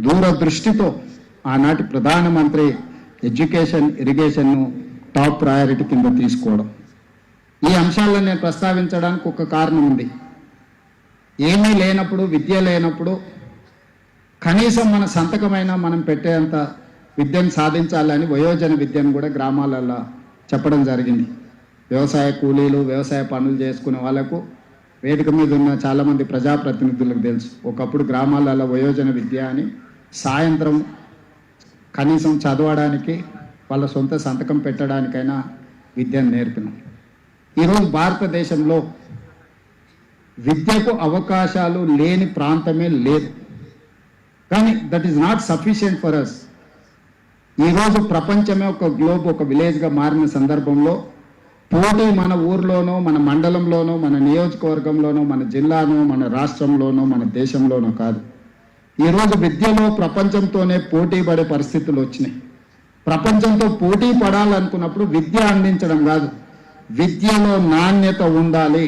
దూరదృష్టితో ఆనాటి ప్రధానమంత్రి ఎడ్యుకేషన్ ఇరిగేషన్ను టాప్ ప్రయారిటీ కింద తీసుకోవడం. ఈ అంశాలను నేను ప్రస్తావించడానికి ఒక కారణం ఉంది. ఏమీ లేనప్పుడు, విద్య లేనప్పుడు కనీసం మన సంతకమైనా మనం పెట్టేంత విద్యను సాధించాలని వయోజన విద్యను కూడా గ్రామాలలో చెప్పడం జరిగింది. వ్యవసాయ కూలీలు, వ్యవసాయ పనులు చేసుకునే వాళ్ళకు వేదిక మీద ఉన్న చాలామంది ప్రజాప్రతినిధులకు తెలుసు. ఒకప్పుడు గ్రామాలలో వయోజన విద్య అని సాయంత్రం కనీసం చదవడానికి, వాళ్ళ సొంత సంతకం పెట్టడానికైనా విద్యను నేర్పినాం. ఈరోజు భారతదేశంలో విద్యకు అవకాశాలు లేని ప్రాంతమే లేదు. కానీ that is not sufficient for us. ఈరోజు ప్రపంచమే ఒక గ్లోబ్, ఒక విలేజ్గా మారిన సందర్భంలో పోటీ మన ఊర్లోనో, మన మండలంలోనో, మన నియోజకవర్గంలోనో, మన జిల్లానో, మన రాష్ట్రంలోనో, మన దేశంలోనో కాదు. ఈరోజు విద్యలో ప్రపంచంతోనే పోటీ పడే పరిస్థితులు వచ్చినాయి. ప్రపంచంతో పోటీ పడాలనుకున్నప్పుడు విద్య అందించడం కాదు, విద్యలో నాణ్యత ఉండాలి,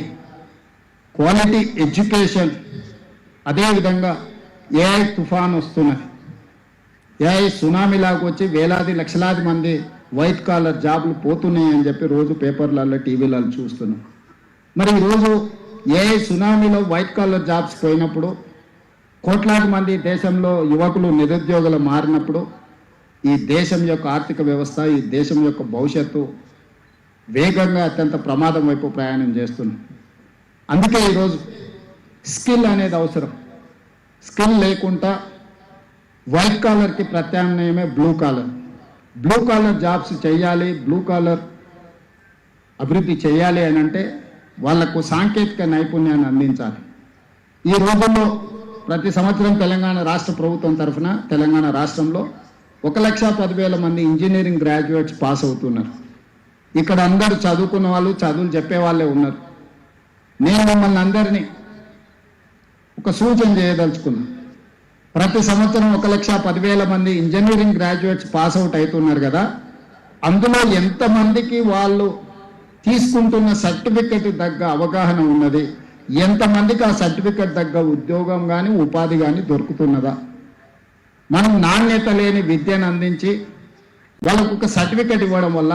క్వాలిటీ ఎడ్యుకేషన్. అదేవిధంగా ఏఐ తుఫాన్ వస్తున్నది. ఏఐ సునామీలాగా వచ్చి వేలాది లక్షలాది మంది వైట్ కాలర్ జాబ్లు పోతున్నాయి అని చెప్పి రోజు పేపర్లలో, టీవీలలో చూస్తున్నాం. మరి ఈరోజు ఏఐ సునామీలో వైట్ కాలర్ జాబ్స్ పోయినప్పుడు, కోట్లాది మంది దేశంలో యువకులు నిరుద్యోగులు మారినప్పుడు ఈ దేశం యొక్క ఆర్థిక వ్యవస్థ, ఈ దేశం యొక్క భవిష్యత్తు వేగంగా అత్యంత ప్రమాదం వైపు ప్రయాణం చేస్తున్నాం. అందుకే ఈరోజు స్కిల్ అనేది అవసరం. స్కిల్ లేకుండా వైట్ కాలర్కి ప్రత్యామ్నాయమే blue collar. Blue collar jobs చేయాలి, బ్లూ కాలర్ అభివృద్ధి చేయాలి అని అంటే వాళ్లకు సాంకేతిక నైపుణ్యాన్ని అందించాలి. ఈ రోజుల్లో ప్రతి సంవత్సరం తెలంగాణ రాష్ట్ర ప్రభుత్వం తరఫున తెలంగాణ రాష్ట్రంలో 1,10,000 మంది ఇంజనీరింగ్ గ్రాడ్యుయేట్స్ పాస్ అవుతున్నారు. ఇక్కడ అందరూ చదువుకున్న వాళ్ళు, చదువులు చెప్పే వాళ్ళే ఉన్నారు. నేను మిమ్మల్ని అందరినీ ఒక సూచన చేయదలుచుకున్నా. ప్రతి సంవత్సరం 1,10,000 మంది ఇంజనీరింగ్ గ్రాడ్యుయేట్స్ పాస్ అవుట్ అవుతున్నారు కదా, అందులో ఎంతమందికి వాళ్ళు తీసుకుంటున్న సర్టిఫికెట్ తగ్గ అవగాహన ఉన్నది, ఎంతమందికి ఆ సర్టిఫికెట్ తగ్గ ఉద్యోగం కానీ ఉపాధి కానీ దొరుకుతున్నదా? మనం నాణ్యత లేని విద్యను అందించి వాళ్ళకు ఒక సర్టిఫికెట్ ఇవ్వడం వల్ల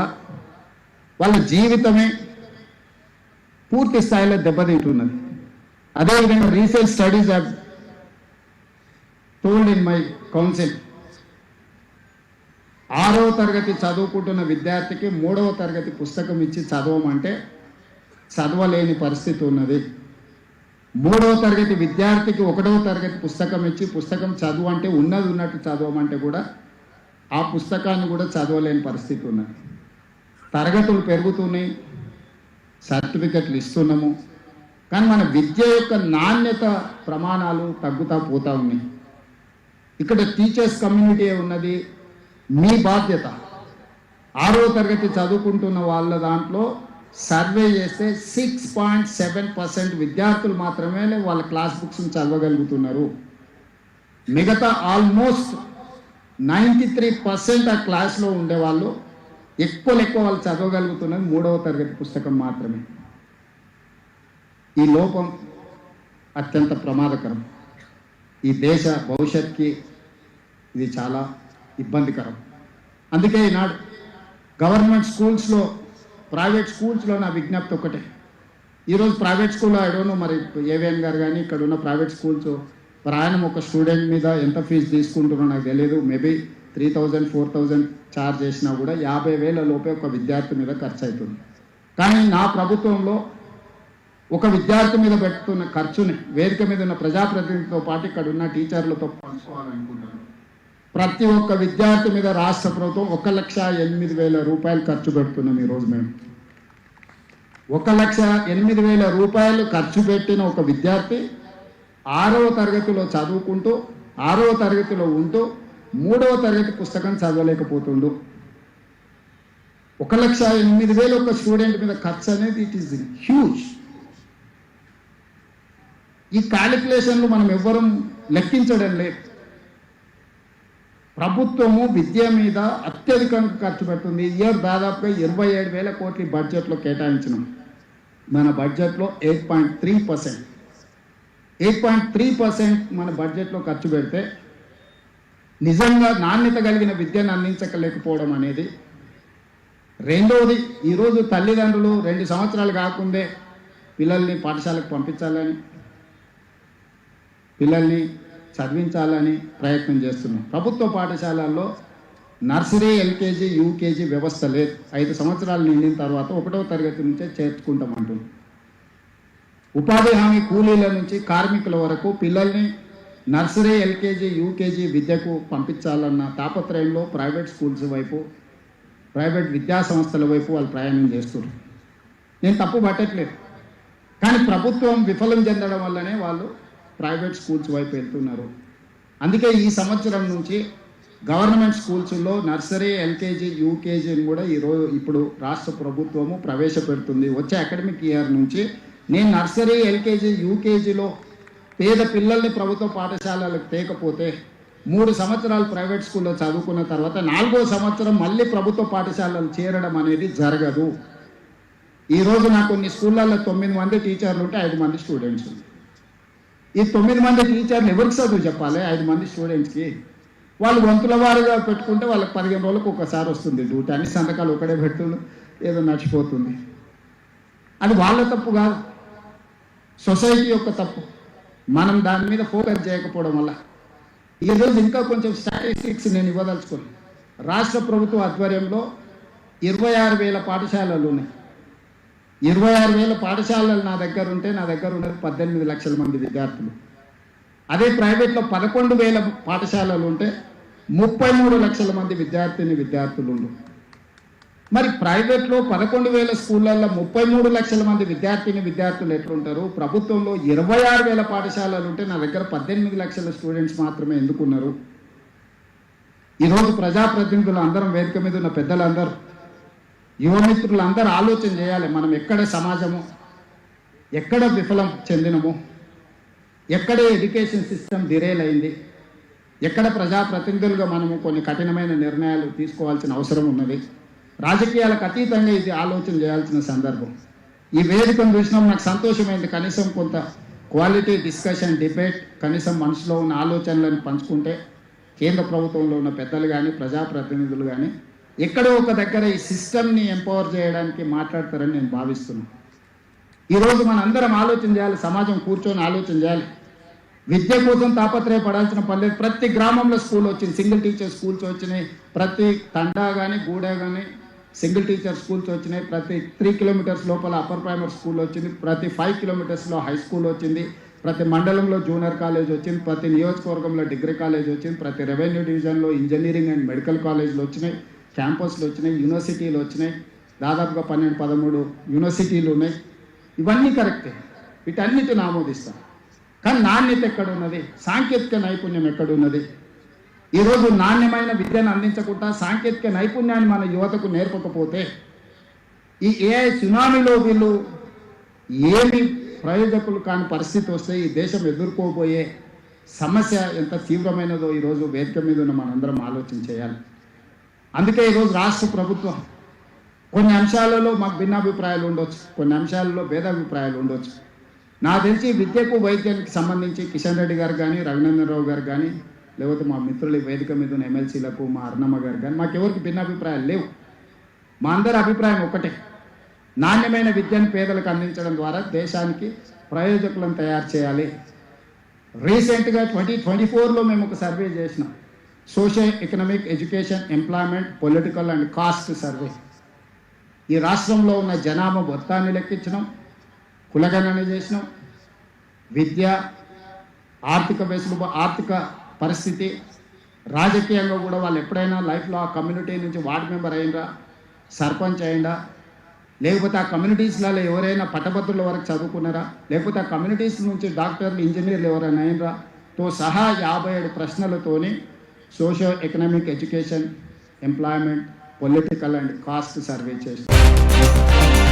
వాళ్ళ జీవితమే పూర్తి స్థాయిలో దెబ్బతింటున్నది. అదేవిధంగా recent studies have told in my council, 6వ తరగతి చదువుకుంటున్న విద్యార్థికి 3వ తరగతి పుస్తకం ఇచ్చి చదవమంటే చదవలేని పరిస్థితి ఉన్నది. 3వ తరగతి విద్యార్థికి 1వ తరగతి పుస్తకం ఇచ్చి పుస్తకం చదువు అంటే ఉన్నది ఉన్నట్టు చదవమంటే కూడా ఆ పుస్తకాన్ని కూడా చదవలేని పరిస్థితి ఉన్నది. తరగతులు పెరుగుతున్నాయి, సర్టిఫికెట్లు ఇస్తున్నాము, కానీ మన విద్య యొక్క నాణ్యత ప్రమాణాలు తగ్గుతూ పోతూ ఉన్నాయి. ఇక్కడ టీచర్స్ కమ్యూనిటీ ఉన్నది. మీ బాధ్యత 6వ తరగతి చదువుకుంటున్న వాళ్ళ దాంట్లో సర్వే చేస్తే 6.7% విద్యార్థులు మాత్రమే వాళ్ళ క్లాస్ బుక్స్ని చదవగలుగుతున్నారు. మిగతా ఆల్మోస్ట్ 93% ఆ క్లాస్లో ఉండేవాళ్ళు ఎక్కువ వాళ్ళు చదవగలుగుతున్నది 3వ తరగతి పుస్తకం మాత్రమే. ఈ లోపం అత్యంత ప్రమాదకరం. ఈ దేశ భవిష్యత్తుకి ఇది చాలా ఇబ్బందికరం. అందుకే ఈనాడు గవర్నమెంట్ స్కూల్స్లో, ప్రైవేట్ స్కూల్స్లో నా విజ్ఞప్తి ఒకటే. ఈరోజు ప్రైవేట్ స్కూల్లో ఐడోనో మరి ఏవిఎన్ గారు కానీ ఇక్కడ ఉన్న ప్రైవేట్ స్కూల్స్ ప్రయాణం ఒక స్టూడెంట్ మీద ఎంత ఫీజు తీసుకుంటున్నారో నాకు తెలియదు. మేబీ 3,000, 4,000 ఛార్జ్ చేసినా కూడా 50,000 లోపే ఒక విద్యార్థి మీద ఖర్చు అవుతుంది. కానీ నా ప్రభుత్వంలో ఒక విద్యార్థి మీద పెడుతున్న ఖర్చుని వేదిక మీద ఉన్న ప్రజాప్రతినిధులతో పాటు ఇక్కడ ఉన్న టీచర్లతో పంచుకోవాలనుకుంటున్నాను. ప్రతి ఒక్క విద్యార్థి మీద రాష్ట్ర ప్రభుత్వం 1,08,000 రూపాయలు ఖర్చు పెడుతున్నాం. ఈరోజు మేము 1,08,000 రూపాయలు ఖర్చు పెట్టిన ఒక విద్యార్థి 6వ తరగతిలో చదువుకుంటూ, 6వ తరగతిలో ఉంటూ 3వ తరగతి పుస్తకం చదవలేకపోతుండు. 1,08,000 ఒక స్టూడెంట్ మీద ఖర్చు అనేది ఇట్ ఈస్ హ్యూజ్. ఈ క్యాలిక్యులేషన్లు మనం ఎవ్వరం లెక్కించడం లేదు. ప్రభుత్వము విద్య మీద అత్యధికంగా ఖర్చు పెడుతుంది. ఇయర్ దాదాపుగా 27,000 కోట్ల బడ్జెట్లో కేటాయించినాం. మన బడ్జెట్లో 8.3% మన బడ్జెట్లో ఖర్చు పెడితే నిజంగా నాణ్యత కలిగిన విద్యను అందించలేకపోవడం అనేది. రెండవది, ఈరోజు తల్లిదండ్రులు 2 సంవత్సరాలు కాకుండే పిల్లల్ని పాఠశాలకు పంపించాలని, పిల్లల్ని చదివించాలని ప్రయత్నం చేస్తున్నాం. ప్రభుత్వ పాఠశాలల్లో నర్సరీ, ఎల్కేజీ, యూకేజీ వ్యవస్థ లేదు. 5 సంవత్సరాలు నిండిన తర్వాత 1వ తరగతి నుంచే చేర్చుకుంటామంటున్నాం. ఉపాధి హామీ కూలీల నుంచి కార్మికుల వరకు పిల్లల్ని నర్సరీ, ఎల్కేజీ, యూకేజీ విద్యకు పంపించాలన్న తాపత్రయంలో ప్రైవేట్ స్కూల్స్ వైపు, ప్రైవేట్ విద్యా సంస్థల వైపు వాళ్ళు ప్రయాణం చేస్తున్నారు. నేను తప్పు పట్టట్లేదు, కానీ ప్రభుత్వం విఫలం చెందడం వల్లనే వాళ్ళు ప్రైవేట్ స్కూల్స్ వైపు వెళ్తున్నారు. అందుకే ఈ సంవత్సరం నుంచి గవర్నమెంట్ స్కూల్స్లో నర్సరీ, ఎల్కేజీ, యూకేజీని కూడా ఇప్పుడు రాష్ట్ర ప్రభుత్వము ప్రవేశపెడుతుంది. వచ్చే అకాడమిక్ ఇయర్ నుంచి నేను నర్సరీ, ఎల్కేజీ, యూకేజీలో పేద పిల్లల్ని ప్రభుత్వ పాఠశాలలకు తేకపోతే 3 సంవత్సరాలు ప్రైవేట్ స్కూల్లో చదువుకున్న తర్వాత 4వ సంవత్సరం మళ్ళీ ప్రభుత్వ పాఠశాలలు చేరడం అనేది జరగదు. ఈరోజు నాకు కొన్ని స్కూళ్ళల్లో 9 మంది టీచర్లు ఉంటే 5 మంది స్టూడెంట్స్. ఈ 9 మంది టీచర్లు ఎవరికి చదువు చెప్పాలి? 5 మంది స్టూడెంట్స్కి. వాళ్ళు వంతుల వారుగా పెట్టుకుంటే వాళ్ళకి 15 రోజులకు ఒకసారి వస్తుంది డ్యూటీ. అన్ని సంతకాలు ఒకడే పెడుతుంది, ఏదో నడిచిపోతుంది. అది వాళ్ళ తప్పు కాదు, సొసైటీ యొక్క తప్పు. మనం దాని మీద ఫోకస్ చేయకపోవడం వల్ల ఈరోజు ఇంకా కొంచెం స్టాటిస్టిక్స్ నేను ఇవ్వదలుచుకున్నాను. రాష్ట్ర ప్రభుత్వ ఆధ్వర్యంలో 26,000 పాఠశాలలు ఉన్నాయి. 26,000 పాఠశాలలు నా దగ్గర ఉంటే నా దగ్గర ఉన్నది 18 లక్షల మంది విద్యార్థులు. అదే ప్రైవేట్లో 11,000 పాఠశాలలు ఉంటే 33 లక్షల మంది విద్యార్థులు ఉండు. మరి ప్రైవేట్లో 11,000 స్కూళ్ళల్లో 33 లక్షల మంది విద్యార్థులు ఎట్లుంటారు? ప్రభుత్వంలో 26,000 పాఠశాలలు ఉంటే నా దగ్గర 18 లక్షల స్టూడెంట్స్ మాత్రమే ఎందుకున్నారు? ఈరోజు ప్రజాప్రతినిధులు అందరం, వేదిక మీద ఉన్న పెద్దలందరూ, యువమిత్రులు అందరూ ఆలోచన చేయాలి. మనం ఎక్కడ సమాజము, ఎక్కడ విఫలం చెందినము, ఎక్కడ ఎడ్యుకేషన్ సిస్టమ్ డిరేల్ అయింది, ఎక్కడ ప్రజాప్రతినిధులుగా మనము కొన్ని కఠినమైన నిర్ణయాలు తీసుకోవాల్సిన అవసరం ఉన్నది. రాజకీయాలకు అతీతంగా ఇది ఆలోచన చేయాల్సిన సందర్భం. ఈ వేదికను చూసినాం, నాకు సంతోషమైంది. కనీసం కొంత క్వాలిటీ డిస్కషన్, డిబేట్, కనీసం మనసులో ఉన్న ఆలోచనలను పంచుకుంటే కేంద్ర ప్రభుత్వంలో ఉన్న పెద్దలు కానీ, ప్రజాప్రతినిధులు కానీ ఎక్కడో ఒక దగ్గర ఈ సిస్టమ్ని ఎంపవర్ చేయడానికి మాట్లాడతారని నేను భావిస్తున్నాను. ఈరోజు మన అందరం ఆలోచన చేయాలి, సమాజం కూర్చొని ఆలోచన చేయాలి. విద్య కోసం తాపత్రయపడాల్సిన పర్లేదు. ప్రతి గ్రామంలో స్కూల్ వచ్చింది, సింగిల్ టీచర్ స్కూల్స్ వచ్చినాయి. ప్రతి తండా కానీ, గూడ కానీ సింగిల్ టీచర్ స్కూల్స్ వచ్చినాయి. ప్రతి 3 కిలోమీటర్స్ లోపల అప్పర్ ప్రైమరీ స్కూల్ వచ్చింది. ప్రతి 5 కిలోమీటర్స్లో హై స్కూల్ వచ్చింది. ప్రతి మండలంలో జూనియర్ కాలేజ్ వచ్చింది. ప్రతి నియోజకవర్గంలో డిగ్రీ కాలేజ్ వచ్చింది. ప్రతి రెవెన్యూ డివిజన్లో ఇంజనీరింగ్ అండ్ మెడికల్ కాలేజీలు వచ్చినాయి. క్యాంపస్లు వచ్చినాయి, యూనివర్సిటీలు వచ్చినాయి. దాదాపుగా 12-13 యూనివర్సిటీలు ఉన్నాయి. ఇవన్నీ కరెక్టే, వీటన్నిటిని ఆమోదిస్తాం. కానీ నాణ్యత ఎక్కడున్నది? సాంకేతిక నైపుణ్యం ఎక్కడున్నది? ఈరోజు నాణ్యమైన విద్యను అందించకుండా సాంకేతిక నైపుణ్యాన్ని మన యువతకు నేర్పకపోతే ఈ ఏఐ సునామీలో వీళ్ళు ఏమి ప్రయోజకులు కాని పరిస్థితి వస్తే ఈ దేశం ఎదుర్కోబోయే సమస్య ఎంత తీవ్రమైనదో ఈరోజు వేదిక మీద ఉన్న మనందరం ఆలోచన చేయాలి. అందుకే ఈరోజు రాష్ట్ర ప్రభుత్వం కొన్ని అంశాలలో మాకు భిన్నాభిప్రాయాలు ఉండొచ్చు, కొన్ని అంశాలలో భేదాభిప్రాయాలు ఉండొచ్చు. నాకు తెలిసి విద్యకు, వైద్యానికి సంబంధించి కిషన్ రెడ్డి గారు కానీ, రఘునందన్ రావు గారు కానీ, లేకపోతే మా మిత్రుల వేదిక మీద ఉన్న ఎమ్మెల్సీలకు, మా అరుణమ్మ గారు కానీ, మాకెవరికి భిన్నాభిప్రాయాలు లేవు. మా అందరి అభిప్రాయం ఒకటే, నాణ్యమైన విద్యను పేదలకు అందించడం ద్వారా దేశానికి ప్రయోజకులను తయారు చేయాలి. రీసెంట్గా 2024లో మేము ఒక సర్వే చేసినాం, social economic, education, employment, political and caste survey. ఈ రాష్ట్రంలో ఉన్న జనాభా మొత్తాన్ని లెక్కించినాం, కులగణన చేసినాం. విద్య, ఆర్థిక పరిస్థితి, రాజకీయంగా కూడా వాళ్ళు ఎప్పుడైనా లైఫ్లో ఆ కమ్యూనిటీ నుంచి వార్డ్ మెంబర్ అయిందా, సర్పంచ్ అయిందా, లేకపోతే ఆ కమ్యూనిటీస్లలో ఎవరైనా పట్టభద్రుల వరకు చదువుకున్నారా, లేకపోతే ఆ కమ్యూనిటీస్ నుంచి డాక్టర్లు, ఇంజనీర్లు ఎవరైనా అయినరా తో సహా 57 ప్రశ్నలతోని social economic, education, employment, political and caste survey చేస్తారు.